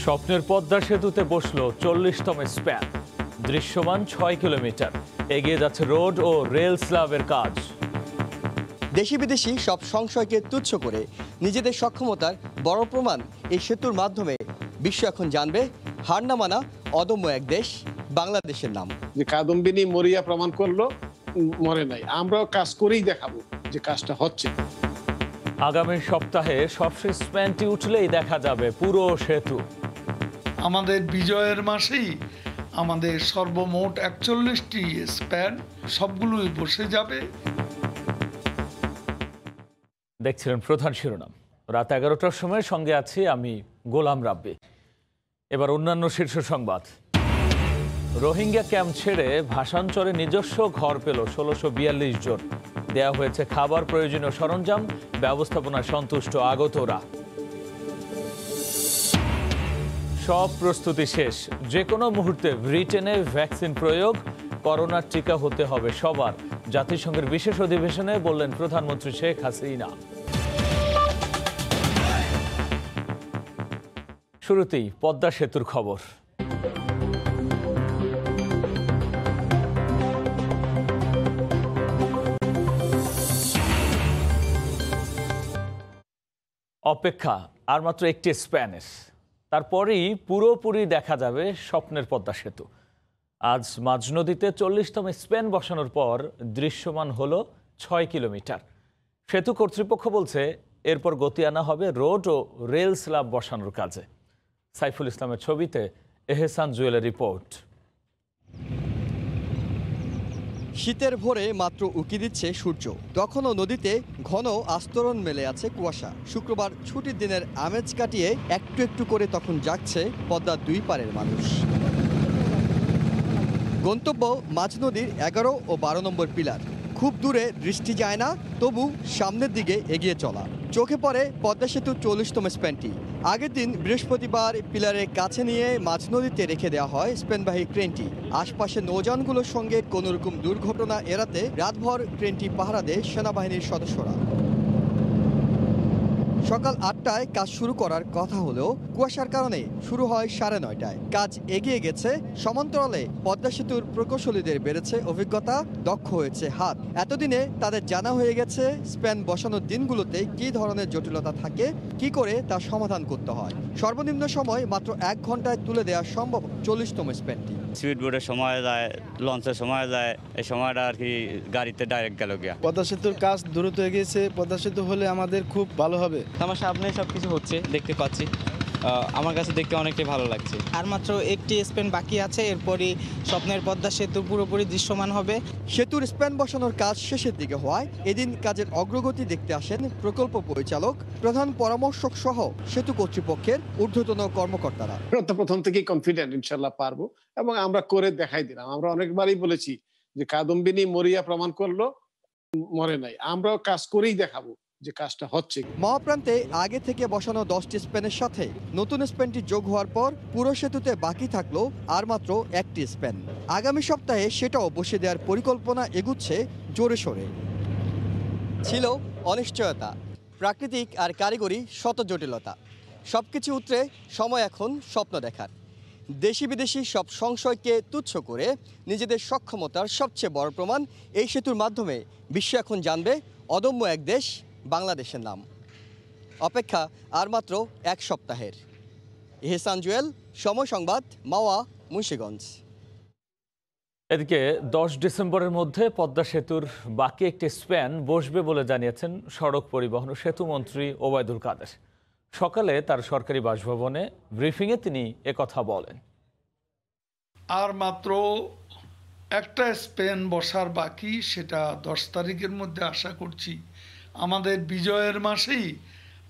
স্বপ্নের পদ্মা সেতুতে বসল 40তম স্প্যান, দৃশ্যমান 6 কিলোমিটার। এগিয়ে যাচ্ছে রোড ও রেল স্ল্যাবের কাজ। দেশি বিদেশি সব সংশয়কে তুচ্ছ করে নিজেদের সক্ষমতার বড় প্রমাণ এই সেতুর মাধ্যমে বিশ্ব এখন জানবে হার না মানা অদম্য এক দেশ বাংলাদেশের নাম। যে কাদম্বিনী মরিয়া প্রমাণ করলো মরে নাই, আমরাও কাজ করেই দেখাবো যে কাজটা হচ্ছে। আগামী সপ্তাহে সবশেষ স্প্যানটি উঠলেই দেখা যাবে পুরো সেতু। আমাদের বিজয়ের মাসেই আমাদের সর্বমোট 41টি স্প্যান সবগুলোই বসে যাবে। দেখছিলেন প্রধান শিরোনাম। রাত 11টার সময় সঙ্গে আছি আমি গোলাম রাব্বি। এবার অন্যান্য শীর্ষ সংবাদ। রোহিঙ্গা ক্যাম্প ছেড়ে ভাষাঞ্চলে নিজস্ব ঘর পেল 1642 জন। দেয়া হয়েছে খাবার, প্রয়োজনীয় সরঞ্জাম, ব্যবস্থাপনায় সন্তুষ্ট আগতরা। সব প্রস্তুতি শেষ, যে কোনো মুহূর্তে ব্রিটেনে ভ্যাকসিন প্রয়োগ, করোনার টিকা হতে হবে সবার। জাতিসংঘের বিশেষ অধিবেশনে বললেন প্রধানমন্ত্রী শেখ হাসিনা। শুরুতেই পদ্মা সেতুর খবর। অপেক্ষা আর মাত্র একটি স্প্যানের, তারপরেই পুরোপুরি দেখা যাবে স্বপ্নের পদ্মা সেতু। আজ মাঝ নদীতে 40তম স্প্যান বসানোর পর দৃশ্যমান হলো 6 কিলোমিটার। সেতু কর্তৃপক্ষ বলছে এরপর গতি আনা হবে রোড ও রেল স্ল্যাব বসানোর কাজে। সাইফুল ইসলামের ছবিতে এহসান জুয়েলের রিপোর্ট। শীতের ভোরে মাত্র উকি দিচ্ছে সূর্য, তখনও নদীতে ঘন আস্তরণ মেলে আছে কুয়াশা। শুক্রবার ছুটির দিনের আমেজ কাটিয়ে একটু একটু করে তখন জাগছে পদ্মার দুই পারের মানুষ। গন্তব্য মাঝ নদীর 11 ও 12 নম্বর পিলার। খুব দূরে দৃষ্টি যায় না, তবু সামনের দিকে এগিয়ে চলা। চোখে পড়ে পদ্মা সেতুর 40তম স্প্যানটি। আগের দিন বৃহস্পতিবার পিলারের কাছে নিয়ে মাঝ নদীতে রেখে দেওয়া হয় স্প্যানবাহী ক্রেনটি। আশপাশের নৌযানগুলোর সঙ্গে কোনোরকম দুর্ঘটনা এড়াতে রাতভর ক্রেনটি পাহারা দেয় সেনাবাহিনীর সদস্যরা। সকাল 8টায় কাজ শুরু করার কথা হলেও কুয়াশার কারণে শুরু হয় 9:30টায়। কাজ এগিয়ে গেছে, সমান্তরালে পদ্মা সেতুর প্রকৌশলীদের বেড়েছে অভিজ্ঞতা, দক্ষ হয়েছে হাত। এতদিনে তাদের জানা হয়ে গেছে স্প্যান বসানোর দিনগুলোতে কী ধরনের জটিলতা থাকে, কি করে তা সমাধান করতে হয়। সর্বনিম্ন সময় মাত্র 1 ঘন্টায় তুলে দেওয়া সম্ভব 40তম স্প্যানটি। স্পিড বোটের সময় যায়, লঞ্চের সময় যায়, এই সময়টা আর কি গাড়িতে ডাইরেক্ট গেল গিয়া। পদ্মা সেতুর কাজ দ্রুত এগিয়েছে। পদ্মা সেতু হলে আমাদের খুব ভালো হবে। আমার সামনে সবকিছু হচ্ছে, দেখতে পাচ্ছি। আমার কাছে দেখতে অনেকটাই ভালো লাগছে। আর মাত্র একটি স্প্যান বাকি আছে, এরপরই স্বপ্নের পদ্মা সেতু পুরোপুরি দৃশ্যমান হবে। সেতুর স্প্যান বসানোর কাজ শেষের দিকে হওয়ায় এদিন কাজের অগ্রগতি দেখতে আসেন প্রকল্প পরিচালক, প্রধান পরামর্শক সহ সেতু কর্তৃপক্ষের ঊর্ধ্বতন কর্মকর্তারা। প্রথম থেকেই কনফিডেন্ট ইনশাল্লাহ পারবো, এবং আমরা করে দেখাই দিলাম। আমরা অনেকবারই বলেছি যে কাদম্বিনী মরিয়া প্রমাণ করলো মরে নাই, আমরাও কাজ করেই দেখাবো যে কাজটা হচ্ছে। মহাপ্রান্তে আগে থেকে বসানো 10টি স্প্যানের সাথে নতুন স্প্যানটি যোগ হওয়ার পর পুরো সেতুতে বাকি থাকলো আর মাত্র একটি স্প্যান। আগামী সপ্তাহে সেটাও বসে দেওয়ার পরিকল্পনা এগুচ্ছে জোরে সোরে। ছিল অনিশ্চয়তা, প্রাকৃতিক আর কারিগরি শত জটিলতা। সবকিছু উতরে সময় এখন স্বপ্ন দেখার। দেশি বিদেশি সব সংশয়কে তুচ্ছ করে নিজেদের সক্ষমতার সবচেয়ে বড় প্রমাণ এই সেতুর মাধ্যমে বিশ্ব এখন জানবে অদম্য এক দেশ বাংলাদেশের নাম। অপেক্ষা আর মাত্র 1 সপ্তাহের। এহসান জুয়েল, সময় সংবাদ, মাওয়া, মুন্সিগঞ্জ। এদিকে 10 ডিসেম্বরের মধ্যে পদ্মা সেতুর বাকি একটি স্প্যান বসবে বলে জানিয়েছেন সড়ক পরিবহন ও সেতু মন্ত্রী ওবায়দুল কাদের। সকালে তার সরকারি বাসভবনে ব্রিফিংয়ে তিনি একথা বলেন। আর মাত্র একটা স্প্যান বসার বাকি, সেটা 10 তারিখের মধ্যে আশা করছি। আমাদের বিজয়ের মাসেই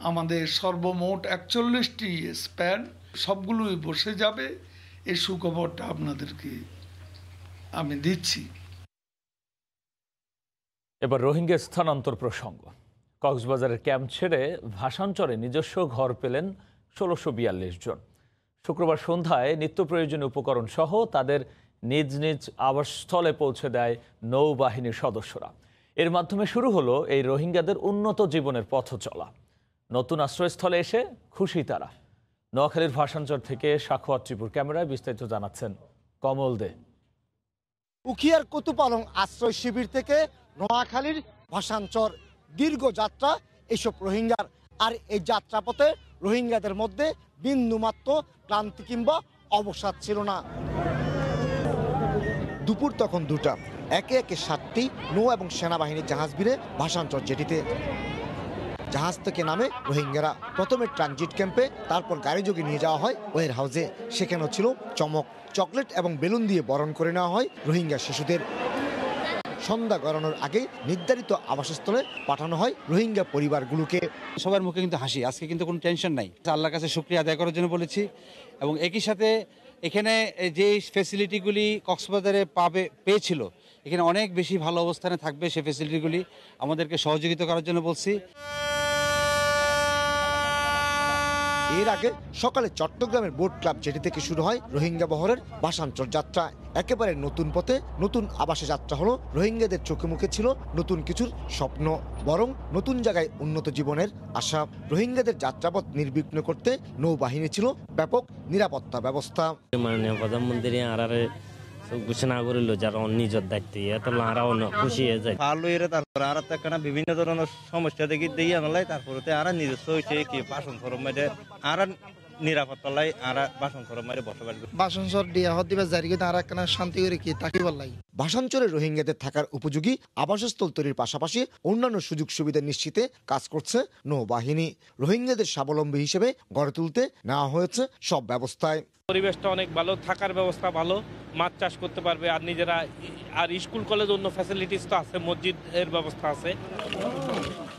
আমাদের সর্বমোট 41টি স্প্যান সবগুলোই বসে যাবে। এই সুখবরটা আপনাদেরকে আমি দিচ্ছি। এবার রোহিঙ্গা স্থানান্তর প্রসঙ্গ। কক্সবাজারের ক্যাম্প ছেড়ে ভাষাঞ্চলে নিজস্ব ঘর পেলেন 1642 জন। শুক্রবার সন্ধ্যায় নিত্য প্রয়োজনীয় উপকরণ সহ তাদের নিজ নিজ আবাসস্থলে পৌঁছে দেয় নৌবাহিনীর সদস্যরা। এর মাধ্যমে শুরু হলো এই রোহিঙ্গাদের উন্নত জীবনের পথ চলা। নতুন আশ্রয়স্থলে এসে খুশি তারা। নোয়াখালীর ভাষাঞ্চর থেকে সাখোয়াত ত্রিপুর ক্যামেরায় বিস্তারিত জানাচ্ছেন কমল দে। উখিয়ার কুতুপালং আশ্রয় শিবির থেকে নোয়াখালীর ভাষাঞ্চর দীর্ঘ যাত্রা এইসব রোহিঙ্গার। আর এই যাত্রাপথে রোহিঙ্গাদের মধ্যে বিন্দুমাত্র ক্লান্তি কিংবা অবসাদ ছিল না। দুপুর তখন 2টা, একে একে 7টি নৌ এবং সেনাবাহিনীর জাহাজ ভিড়ে ভাষাঞ্চর জেটিতে। জাহাজ থেকে নামে রোহিঙ্গারা প্রথমে ট্রানজিট ক্যাম্পে, তারপর গাড়িযোগে নিয়ে যাওয়া হয় ওয়ের হাউসে। সেখানেও ছিল চমক, চকলেট এবং বেলুন দিয়ে বরণ করে নেওয়া হয় রোহিঙ্গা শিশুদের। সন্ধ্যা গড়ানোর আগে নির্ধারিত আবাসস্থলে পাঠানো হয় রোহিঙ্গা পরিবারগুলোকে। সবার মুখে কিন্তু হাসি, আজকে কিন্তু কোনো টেনশন নাই। আল্লাহর কাছে শুকরিয়া আদায় করার জন্য বলেছি। এবং একই সাথে এখানে যে ফেসিলিটিগুলি কক্সবাজারে পেয়েছিল, এখানে অনেক বেশি ভালো অবস্থানে থাকবে। সেই ফেসিলিটিগুলি আমাদেরকে সহযোগিতা করার জন্য বলছি। এর আগে সকালে চট্টগ্রামের বোট ক্লাব জেটি থেকে শুরু হয় রোহিঙ্গা বহরের ভাষাঞ্চর যাত্রা। একেবারে নতুন পথে নতুন আবাসে যাত্রা হলো রোহিঙ্গাদের। চোখে মুখে ছিল নতুন কিছুর স্বপ্ন, বরং নতুন জায়গায় উন্নত জীবনের আশা। রোহিঙ্গাদের যাত্রাপথ নির্বিঘ্ন করতে নৌবাহিনী ছিল ব্যাপক নিরাপত্তা ব্যবস্থা। মাননীয় প্রধানমন্ত্রী আরারে ঘোষণা করিল যারা নিজের দায়িত্ব এত আরা খুশি হয়ে যায়। ভালো এর তারপর আর একটা বিভিন্ন ধরনের সমস্যা দেখি দিয়ে আনালাই, তারপরে আর নিজস্ব হয়েছে কি বাসন সরম মাঝে আর নিরাপত্তা লাই আর বাসন সরম মাঝে বসবাস বাসনসর দিয়া হদিবা জারি করে আর একখানা শান্তি করে কি তাকে বললাই। ভাষাঞ্চলে রোহিঙ্গাদের থাকার উপযোগী আবাসস্থল তৈরির পাশাপাশি অন্যান্য সুযোগ সুবিধা নিশ্চিতে কাজ করছে নৌবাহিনী। রোহিঙ্গাদের স্বাবলম্বী হিসেবে গড়ে তুলতে নেওয়া হয়েছে সব ব্যবস্থায়। পরিবেশটা অনেক ভালো, থাকার ব্যবস্থা ভালো, মাছ চাষ করতে পারবে। আর নিজেরা আর স্কুল কলেজ অন্য ফ্যাসিলিটিস তো আছে, মসজিদের ব্যবস্থা আছে।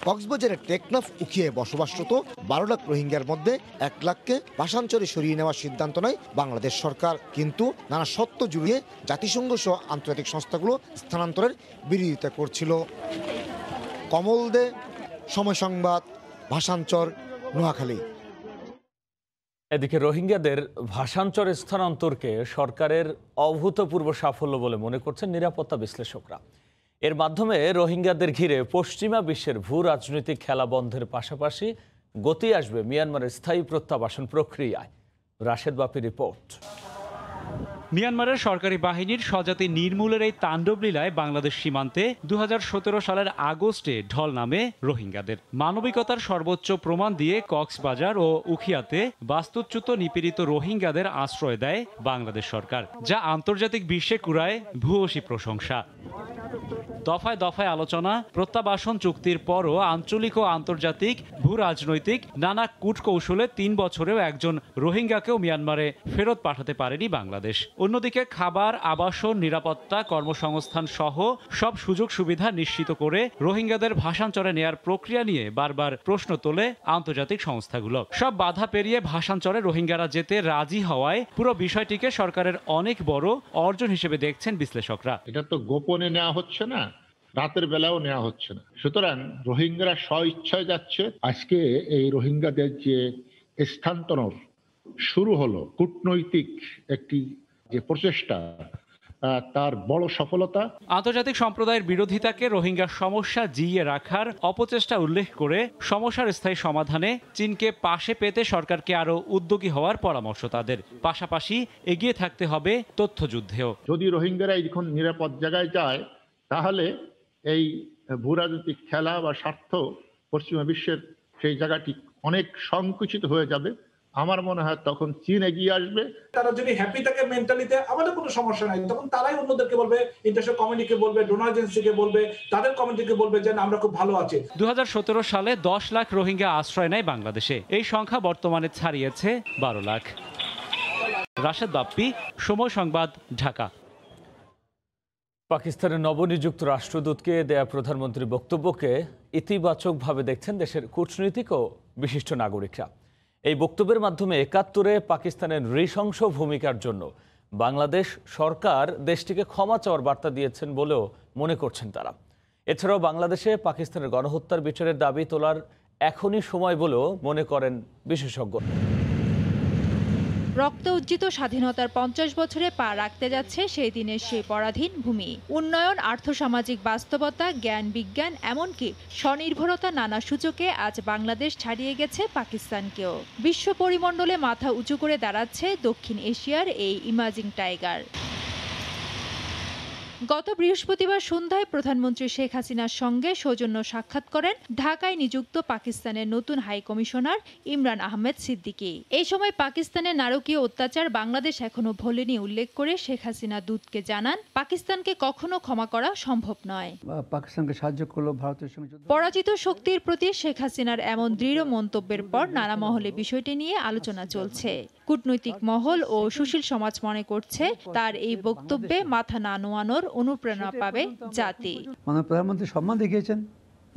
কক্সবাজারের টেকনাফ উখিয়ে বসবাসরত 12 লাখ রোহিঙ্গার মধ্যে 1 লাখকে ভাষাঞ্চলে সরিয়ে নেওয়ার সিদ্ধান্ত নেয় বাংলাদেশ সরকার। কিন্তু নানা শর্ত জুড়িয়ে জাতিসংঘ সহ আন্তর্জাতিক সংস্থাগুলো স্থানান্তরের বিরোধিতা করছিল। কমল দে, সময় সংবাদ, ভাষাঞ্চর, নোয়াখালী। এদিকে রোহিঙ্গাদের ভাষাঞ্চর স্থানান্তরকে সরকারের অভূতপূর্ব সাফল্য বলে মনে করছেন নিরাপত্তা বিশ্লেষকরা। এর মাধ্যমে রোহিঙ্গাদের ঘিরে পশ্চিমা বিশ্বের ভূ রাজনৈতিক খেলা বন্ধের পাশাপাশি গতি আসবে মিয়ানমারের স্থায়ী প্রত্যাবাসন প্রক্রিয়ায়। রাশেদ বাপির রিপোর্ট। মিয়ানমারের সরকারি বাহিনীর স্বজাতি নির্মূলের এই তাণ্ডব লীলায় বাংলাদেশ সীমান্তে 2017 সালের আগস্টে ঢল নামে রোহিঙ্গাদের। মানবিকতার সর্বোচ্চ প্রমাণ দিয়ে কক্সবাজার ও উখিয়াতে বাস্তুচ্যুত নিপীড়িত রোহিঙ্গাদের আশ্রয় দেয় বাংলাদেশ সরকার, যা আন্তর্জাতিক বিশ্বে কুড়ায় ভূয়সী প্রশংসা। দফায় দফায় আলোচনা, প্রত্যাবাসন চুক্তির পরও আঞ্চলিক ও আন্তর্জাতিক ভূ রাজনৈতিক নানা কূটকৌশলে 3 বছরেও একজন রোহিঙ্গাকেও মিয়ানমারে ফেরত পাঠাতে পারেনি বাংলাদেশ। অন্যদিকে খাবার, আবাসন, নিরাপত্তা, কর্মসংস্থান সহ সব সুযোগ সুবিধা নিশ্চিত করে রোহিঙ্গাদের ভাষাঞ্চরে নেয়ার প্রক্রিয়া নিয়ে বারবার প্রশ্ন তোলে আন্তর্জাতিক সংস্থাগুলো। সব বাধা পেরিয়ে ভাষাঞ্চরে রোহিঙ্গারা যেতে রাজি হওয়ায় পুরো বিষয়টিকে সরকারের অনেক বড় অর্জন হিসেবে দেখছেন বিশ্লেষকরা। এটা তো গোপনে নেওয়া হচ্ছে না, রাতের বেলাও নেওয়া হচ্ছে না। সুতরাং রোহিঙ্গারা স্বইচ্ছায় যাচ্ছে। আজকে এই রোহিঙ্গাদের যে স্থানান্তর শুরু হলো, কূটনৈতিক একটি যে প্রচেষ্টা, তার বড় সফলতা। আন্তর্জাতিক সম্প্রদায়ের বিরোধিতাকে রোহিঙ্গা সমস্যা জিইয়ে রাখার অপচেষ্টা উল্লেখ করে সমস্যার স্থায়ী সমাধানে চীনকে পাশে পেতে সরকারকে আরো উদ্যোগী হওয়ার পরামর্শ তাদের। পাশাপাশি এগিয়ে থাকতে হবে তথ্যযুদ্ধেও। যদি রোহিঙ্গারা এখন নিরাপদ জায়গায় যায়, তাহলে এই ভূরাজনৈতিক খেলা বা স্বার্থ পশ্চিমা বিশ্বের সেই জায়গাটি অনেক সংকুচিত হয়ে যাবে। আমার মনে হয় তখন চীন এগিয়ে আসবে। তারা যদি হ্যাপি থাকে মেন্টালিতে, আমাদের কোনো সমস্যা নাই, তখন তারাই অন্যদেরকে বলবে, ইন্টারন্যাশনাল কমিউনিটিকে বলবে, ডোনার এজেন্সিকে বলবে, তাদের কমিউনিটিকে বলবে যে আমরা খুব ভালো আছি। 2017 সালে 10 লাখ রোহিঙ্গা আশ্রয় নেয় বাংলাদেশে। এই সংখ্যা বর্তমানে ছাড়িয়েছে 12 লাখ। রাশেদ বাপ্পি, সময় সংবাদ, ঢাকা। পাকিস্তানের নবনিযুক্ত রাষ্ট্রদূতকে দেয়া প্রধানমন্ত্রীর বক্তব্যকে ইতিবাচকভাবে দেখছেন দেশের কূটনীতিক ও বিশিষ্ট নাগরিকরা। এই বক্তব্যের মাধ্যমে 71-এ পাকিস্তানের নৃশংস ভূমিকার জন্য বাংলাদেশ সরকার দেশটিকে ক্ষমা চাওয়ার বার্তা দিয়েছেন বলেও মনে করছেন তারা। এছাড়াও বাংলাদেশে পাকিস্তানের গণহত্যার বিচারের দাবি তোলার এখনই সময় বলেও মনে করেন বিশেষজ্ঞ। রক্তে উজ্জিত স্বাধীনতার 50 বছরে পা রাখতে যাচ্ছে সেই দিনের সেই পরাধীন ভূমি। উন্নয়ন, আর্থসামাজিক বাস্তবতা, জ্ঞান বিজ্ঞান, এমনকি স্বনির্ভরতা নানা সূচকে আজ বাংলাদেশ ছাড়িয়ে গেছে পাকিস্তানকেও। বিশ্ব পরিমণ্ডলে মাথা উঁচু করে দাঁড়াচ্ছে দক্ষিণ এশিয়ার এই ইমাজিং টাইগার। গত বৃহস্পতিবার সন্ধ্যায় প্রধানমন্ত্রী শেখ হাসিনার সঙ্গে সৌজন্য সাক্ষাৎ করেন ঢাকায় নিযুক্ত পাকিস্তানের নতুন হাই কমিশনার ইমরান আহমেদ সিদ্দিকী। এই সময় পাকিস্তানের নারকীয় অত্যাচার বাংলাদেশ এখনো ভোলেনি উল্লেখ করে শেখ হাসিনা দূতকে জানান, পাকিস্তানকে কখনো ক্ষমা করা সম্ভব নয়। পাকিস্তানকে সাহায্য করলো ভারতের সঙ্গে। পরাজিত শক্তির প্রতি শেখ হাসিনার এমন দৃঢ় মন্তব্যের পর নানা মহলে বিষয়টি নিয়ে আলোচনা চলছে। কূটনৈতিক মহল ও সুশীল সমাজ মনে করছে তার এই বক্তব্যে মাথা না নোয়ানোর অনুপ্রেরণা পাবে জাতি। মাননীয় প্রধানমন্ত্রী সম্মান দেখিয়েছেন,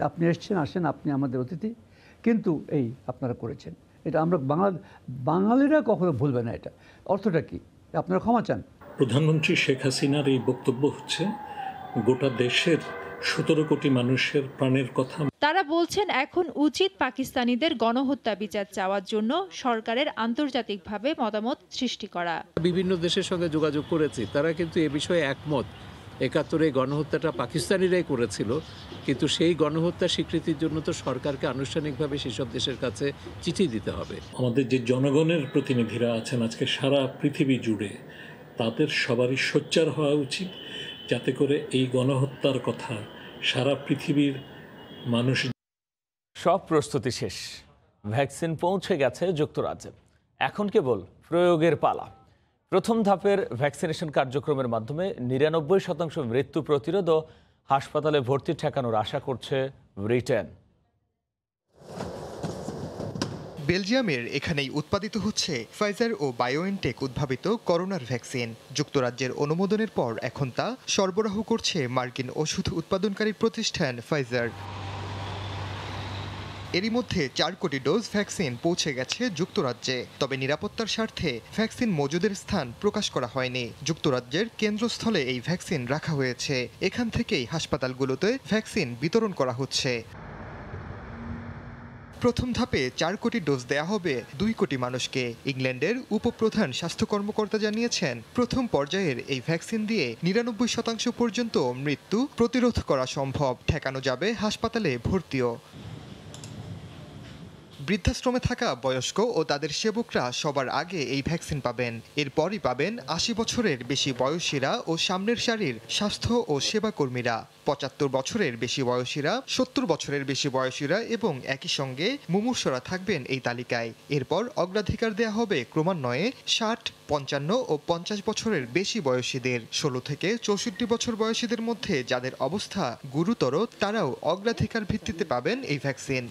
আপনি এসছেন, আসেন, আপনি আমাদের অতিথি, কিন্তু এই আপনারা করেছেন, এটা আমরা বাঙালিরা কখনো ভুলবে না। এটা অর্থটা কি? আপনারা ক্ষমা চান। প্রধানমন্ত্রী শেখ হাসিনার এই বক্তব্য হচ্ছে গোটা দেশের 17 কোটি মানুষের প্রাণের কথা। তারা বলছেন এখন উচিত পাকিস্তানিদের গণহত্যা বিচার চাওয়ার জন্য সরকারের আন্তর্জাতিকভাবে মতামত সৃষ্টি করা। বিভিন্ন দেশের সঙ্গে যোগাযোগ করেছি, তারা কিন্তু এ বিষয়ে একমত। 71-এ গণহত্যাটা পাকিস্তানিরাই করেছিল, কিন্তু সেই গণহত্যা স্বীকৃতির জন্য তো সরকারকে আনুষ্ঠানিকভাবে সেসব দেশের কাছে চিঠি দিতে হবে। আমাদের যে জনগণের প্রতিনিধিরা আছেন আজকে সারা পৃথিবী জুড়ে, তাদের সবারই সোচ্চার হওয়া উচিত, যাতে করে এই গণহত্যার কথা সারা পৃথিবীর মানুষ। সব প্রস্তুতি শেষ, ভ্যাকসিন পৌঁছে গেছে যুক্তরাজ্যে, এখন কেবল প্রয়োগের পালা। প্রথম ধাপের ভ্যাকসিনেশন কার্যক্রমের মাধ্যমে 99% মৃত্যু প্রতিরোধ ও হাসপাতালে ভর্তি ঠেকানোর আশা করছে ব্রিটেন। বেলজিয়ামের এখানেই উৎপাদিত হচ্ছে ফাইজার ও বায়োএনটেক উদ্ভাবিত করোনার ভ্যাকসিন। যুক্তরাজ্যের অনুমোদনের পর এখন তা সরবরাহ করছে মার্কিন ওষুধ উৎপাদনকারী প্রতিষ্ঠান ফাইজার। এরই মধ্যে 4 কোটি ডোজ ভ্যাকসিন পৌঁছে গেছে যুক্তরাজ্যে। তবে নিরাপত্তার স্বার্থে ভ্যাকসিন মজুদের স্থান প্রকাশ করা হয়নি। যুক্তরাজ্যের কেন্দ্রস্থলে এই ভ্যাকসিন রাখা হয়েছে, এখান থেকেই হাসপাতালগুলোতে ভ্যাকসিন বিতরণ করা হচ্ছে। প্রথম ধাপে 4 কোটি ডোজ দেয়া হবে 2 কোটি মানুষকে। ইংল্যান্ডের উপপ্রধান স্বাস্থ্য কর্মকর্তা জানিয়েছেন, প্রথম পর্যায়ের এই ভ্যাকসিন দিয়ে 99% পর্যন্ত মৃত্যু প্রতিরোধ করা সম্ভব, ঠেকানো যাবে হাসপাতালে ভর্তিও। বৃদ্ধাশ্রমে থাকা বয়স্ক ও তাদের সেবকরা সবার আগে এই ভ্যাকসিন পাবেন। এরপরই পাবেন 80 বছরের বেশি বয়সীরা ও সামনের সারির স্বাস্থ্য ও সেবা কর্মীরা, 75 বছরের বেশি বয়সীরা, 70 বছরের বেশি বয়সীরা এবং একই সঙ্গে মুমূর্ষরা থাকবেন এই তালিকায়। এরপর অগ্রাধিকার দেয়া হবে ক্রমান্বয়ে 60, 55 ও 50 বছরের বেশি বয়সীদের। 16 থেকে 64 বছর বয়সীদের মধ্যে যাদের অবস্থা গুরুতর, তারাও অগ্রাধিকার ভিত্তিতে পাবেন এই ভ্যাকসিন।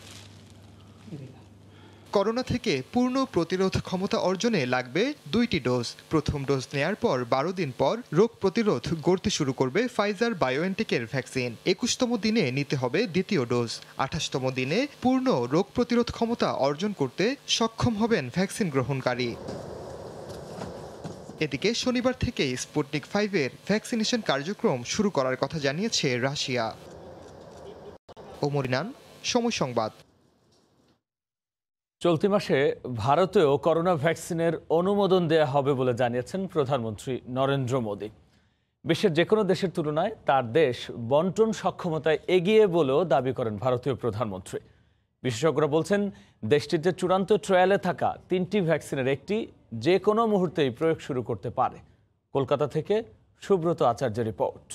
করোনা থেকে পূর্ণ প্রতিরোধ ক্ষমতা অর্জনে লাগবে 2টি ডোজ। প্রথম ডোজ নেয়ার পর 12 দিন পর রোগ প্রতিরোধ গড়তে শুরু করবে ফাইজার বায়োএনটেকের ভ্যাকসিন। 21তম দিনে নিতে হবে দ্বিতীয় ডোজ। 28তম দিনে পূর্ণ রোগ প্রতিরোধ ক্ষমতা অর্জন করতে সক্ষম হবেন ভ্যাকসিন গ্রহণকারী। এদিকে শনিবার থেকে স্পুটনিক 5-এর ভ্যাকসিনেশন কার্যক্রম শুরু করার কথা জানিয়েছে রাশিয়া। ওমর ইনান, সময় সংবাদ। চলতি মাসে ভারতেও করোনা ভ্যাকসিনের অনুমোদন দেয়া হবে বলে জানিয়েছেন প্রধানমন্ত্রী নরেন্দ্র মোদী। বিশ্বের যে কোনো দেশের তুলনায় তার দেশ বন্টন সক্ষমতায় এগিয়ে বলেও দাবি করেন ভারতীয় প্রধানমন্ত্রী। বিশেষজ্ঞরা বলছেন, দেশটিতে চূড়ান্ত ট্রায়ালে থাকা 3টি ভ্যাকসিনের একটি যে কোনো মুহূর্তেই প্রয়োগ শুরু করতে পারে। কলকাতা থেকে সুব্রত আচার্যের রিপোর্ট।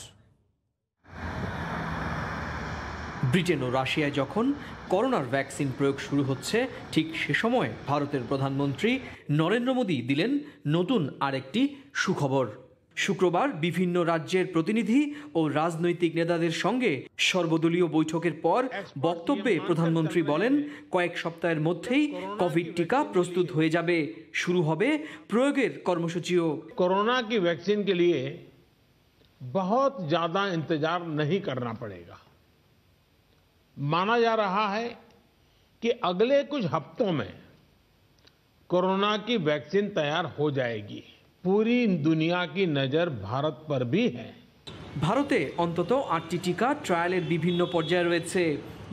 ব্রিটেন ও রাশিয়ায় যখন করোনার ভ্যাকসিন প্রয়োগ শুরু হচ্ছে, ঠিক সে সময় ভারতের প্রধানমন্ত্রী নরেন্দ্র মোদী দিলেন নতুন আরেকটি সুখবর। শুক্রবার বিভিন্ন রাজ্যের প্রতিনিধি ও রাজনৈতিক নেতাদের সঙ্গে সর্বদলীয় বৈঠকের পর বক্তব্যে প্রধানমন্ত্রী বলেন, কয়েক সপ্তাহের মধ্যেই কোভিড টিকা প্রস্তুত হয়ে যাবে, শুরু হবে প্রয়োগের কর্মসূচিও। कोरोना की वैक्सीन के लिए बहुत ज्यादा इंतजार नहीं करना पड़ेगा। माना जा रहा है कि अगले कुछ हफ्तों में कोरोना की वैक्सीन तैयार हो जाएगी। पूरी दुनिया की नजर भारत पर भी है। ভারতে অন্তত 8টি টিকা ট্রায়ালের বিভিন্ন পর্যায়ে রয়েছে,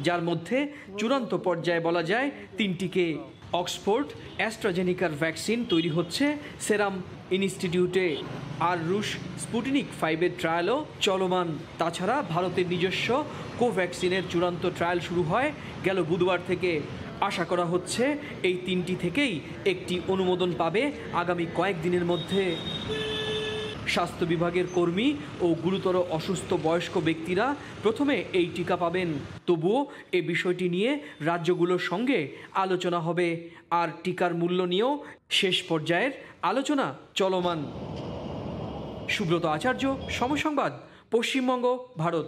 যার মধ্যে চূড়ান্ত পর্যায়ে বলা যায় 3টিকে। অক্সফোর্ড অ্যাস্ট্রাজেনিকার ভ্যাকসিন তৈরি হচ্ছে সেরাম ইনস্টিটিউটে, আর রুশ স্পুটনিক 5-এর ট্রায়ালও চলমান। তাছাড়া ভারতের নিজস্ব কোভ্যাক্সিনের চূড়ান্ত ট্রায়াল শুরু হয় গেল বুধবার থেকে। আশা করা হচ্ছে এই 3টি থেকেই একটি অনুমোদন পাবে আগামী কয়েকদিনের মধ্যে। স্বাস্থ্য বিভাগের কর্মী ও গুরুতর অসুস্থ বয়স্ক ব্যক্তিরা প্রথমে এই টিকা পাবেন। তবুও এ বিষয়টি নিয়ে রাজ্যগুলোর সঙ্গে আলোচনা হবে, আর টিকার মূল্য নিয়েও শেষ পর্যায়ের আলোচনা চলমান। সুব্রত আচার্য, সময় সংবাদ, পশ্চিমবঙ্গ, ভারত।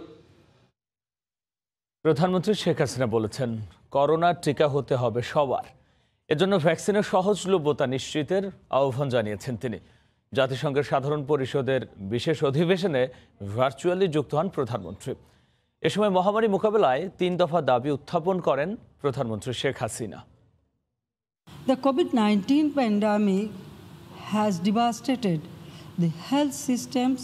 প্রধানমন্ত্রী শেখ হাসিনা বলেছেন, করোনার টিকা হতে হবে সবার। এজন্য ভ্যাকসিনের সহজলভ্যতা নিশ্চিতের আহ্বান জানিয়েছেন তিনি। জাতিসংঘের সাধারণ পরিষদের বিশেষ অধিবেশনে ভার্চুয়ালি যুক্ত হন প্রধানমন্ত্রী। এ সময় মহামারী মোকাবেলায় 3 দফা দাবি উত্থাপন করেন প্রধানমন্ত্রী Sheikh Hasina. The COVID-19 pandemic has devastated the health systems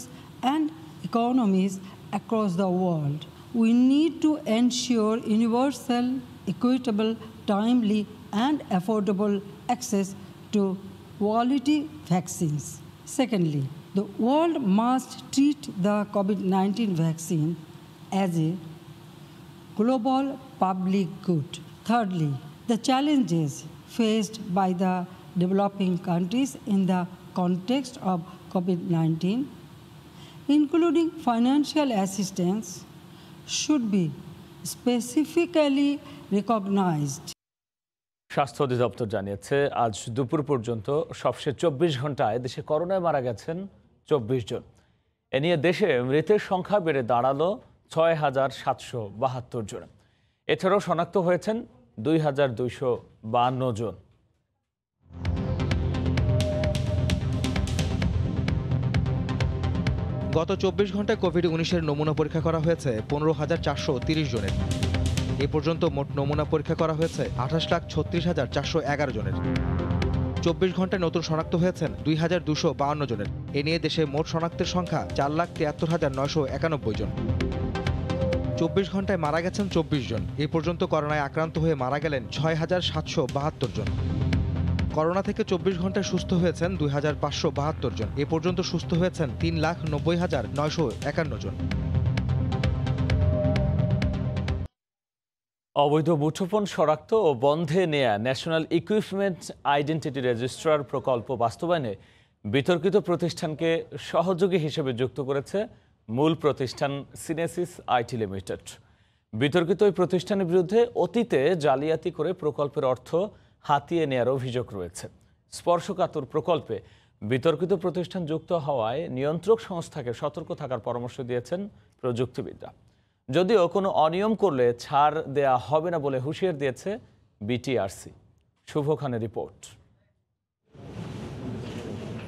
and economies across the world. We need to ensure universal, equitable, timely and affordable access to quality vaccines. Secondly, the world must treat the COVID-19 vaccine as a global public good. Thirdly, the challenges faced by the developing countries in the context of COVID-19, including financial assistance, should be specifically recognized. স্বাস্থ্য অধিদপ্তর জানিয়েছে, আজ দুপুর পর্যন্ত সবশেষ 24 ঘন্টায় দেশে করোনায় মারা গেছেন 24 জন। এ নিয়ে দেশে মৃতের সংখ্যা বেড়ে দাঁড়ালো 6,772 জন। এছাড়াও শনাক্ত হয়েছেন 2,252 জন। গত 24 ঘন্টায় কোভিড-19 নমুনা পরীক্ষা করা হয়েছে 15,430 জনের। এ পর্যন্ত মোট নমুনা পরীক্ষা করা হয়েছে 28,36,411 জনের। 24 ঘন্টায় নতুন শনাক্ত হয়েছেন 2,252 জনের। এ নিয়ে দেশে মোট শনাক্তের সংখ্যা 4,73,991 জন। 24 ঘন্টায় মারা গেছেন 24 জন। এ পর্যন্ত করোনায় আক্রান্ত হয়ে মারা গেলেন 6,772 জন। করোনা থেকে 24 ঘন্টায় সুস্থ হয়েছেন 2,572 জন। এ পর্যন্ত সুস্থ হয়েছেন 3,90,951 জন। অবৈধ মুঠোফোন শনাক্ত ও বন্ধে নেয়া ন্যাশনাল ইকুইপমেন্ট আইডেন্টিটি রেজিস্ট্রার প্রকল্প বাস্তবায়নে বিতর্কিত প্রতিষ্ঠানকে সহযোগী হিসেবে যুক্ত করেছে মূল প্রতিষ্ঠান সিনেসিস আইটি লিমিটেড। বিতর্কিত ওই প্রতিষ্ঠানের বিরুদ্ধে অতীতে জালিয়াতি করে প্রকল্পের অর্থ হাতিয়ে নেয়ার অভিযোগ রয়েছে। স্পর্শকাতর প্রকল্পে বিতর্কিত প্রতিষ্ঠান যুক্ত হওয়ায় নিয়ন্ত্রক সংস্থাকে সতর্ক থাকার পরামর্শ দিয়েছেন প্রযুক্তিবিদরা। যদিও কোনো অনিয়ম করলে ছাড় দেয়া হবে না বলে হুঁশিয়ার দিয়েছে বিটিআরসি। শুভ খানের রিপোর্ট।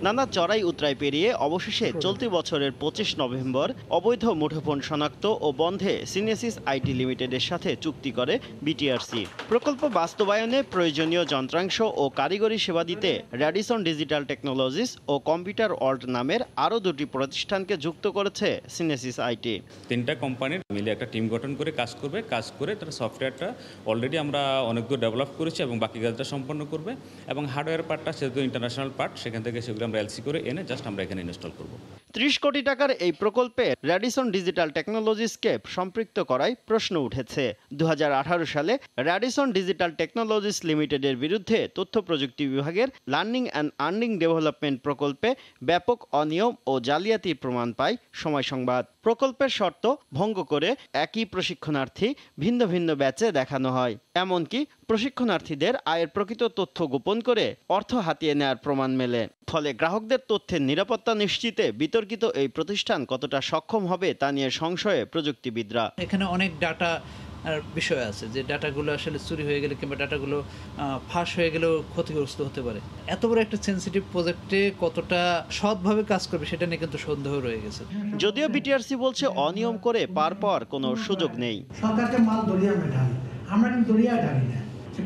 নানা চড়াই উতরাই পেরিয়ে অবশেষে চলতি বছরের 25 নভেম্বর অবৈধ মুঠোফোন শনাক্ত ও বন্ধে সিনেসিস আইটি লিমিটেডের সাথে চুক্তি করে বিটিআরসি। প্রকল্প বাস্তবায়নে প্রয়োজনীয় যন্ত্রাংশ ও কারিগরি সেবা দিতে র্যাডিসন ডিজিটাল টেকনোলজিস ও কম্পিউটার ওয়ার্ল্ড নামের আরও 2টি প্রতিষ্ঠানকে যুক্ত করেছে সিনেসিস আইটি। 3টা কোম্পানির মিলে একটা টিম গঠন করে কাজ করে তার সফটওয়্যারটা অলরেডি আমরা অনেক দূর ডেভেলপ করেছি এবং বাকি কাজটা সম্পন্ন করবে। এবং হার্ডওয়্যার পার্টটা সেহেতু ইন্টারন্যাশনাল পার্ট, সেখান থেকে সেগুলো এলসি করে এনে জাস্ট আমরা এখানে ইনস্টল করব। 30 কোটি টাকার এই প্রকল্পে র্যাডিসন ডিজিটাল টেকনোলজিসকে সম্পৃক্ত করায় প্রশ্ন উঠেছে। 2018 সালে র্যাডিসন ডিজিটাল টেকনোলজিস লিমিটেডের বিরুদ্ধে তথ্য প্রযুক্তি বিভাগের লার্নিং অ্যান্ড আর্নিং ডেভেলপমেন্ট প্রকল্পে ব্যাপক অনিয়ম ও জালিয়াতির প্রমাণ পায় সময় সংবাদ। প্রকল্পের শর্ত ভঙ্গ করে একই প্রশিক্ষণার্থী ভিন্ন ভিন্ন ব্যাচে দেখানো হয়, এমনকি প্রশিক্ষণার্থীদের আয়ের প্রকৃত তথ্য গোপন করে অর্থ হাতিয়ে নেওয়ার প্রমাণ মেলে। ফলে গ্রাহকদের তথ্যের নিরাপত্তা নিশ্চিতে বিতর্কিত এই প্রতিষ্ঠান কতটা সক্ষম হবে তা নিয়ে সংশয়ে প্রযুক্তিবিদরা। এখানে অনেক ডাটা বিষয় আছে, যে ডাটাগুলো আসলে চুরি হয়ে গেলে কিংবা ডাটাগুলো ফাঁস হয়ে গেলেও ক্ষতিগ্রস্ত হতে পারে। এত বড় একটা সেনসিটিভ প্রজেক্টে কতটা সৎভাবে কাজ করবে সেটা নিয়ে কিন্তু সন্দেহ রয়ে গেছে। যদিও বিটিআরসি বলছে অনিয়ম করে পার পাওয়ার কোনো সুযোগ নেই। সরকারকে মাল দরিয়া আমরা ঢালি, আমরা কিন্তু দরিয়া ঢালি না।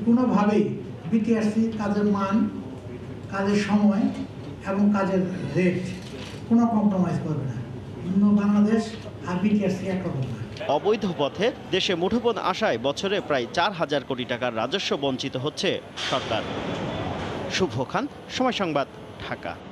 কোনোভাবেই বিটিআরসি কাজের মান, কাজের সময় এবং কাজের রেট কোনো কম্প্রোমাইজ করবে না। অন্য বাংলাদেশ আর বিটিআরসি একরকম না। অবৈধ পথে দেশে মুঠোফোন আসায় বছরে প্রায় 4,000 কোটি টাকার রাজস্ব বঞ্চিত হচ্ছে সরকার। শুভ খান, সময় সংবাদ, ঢাকা।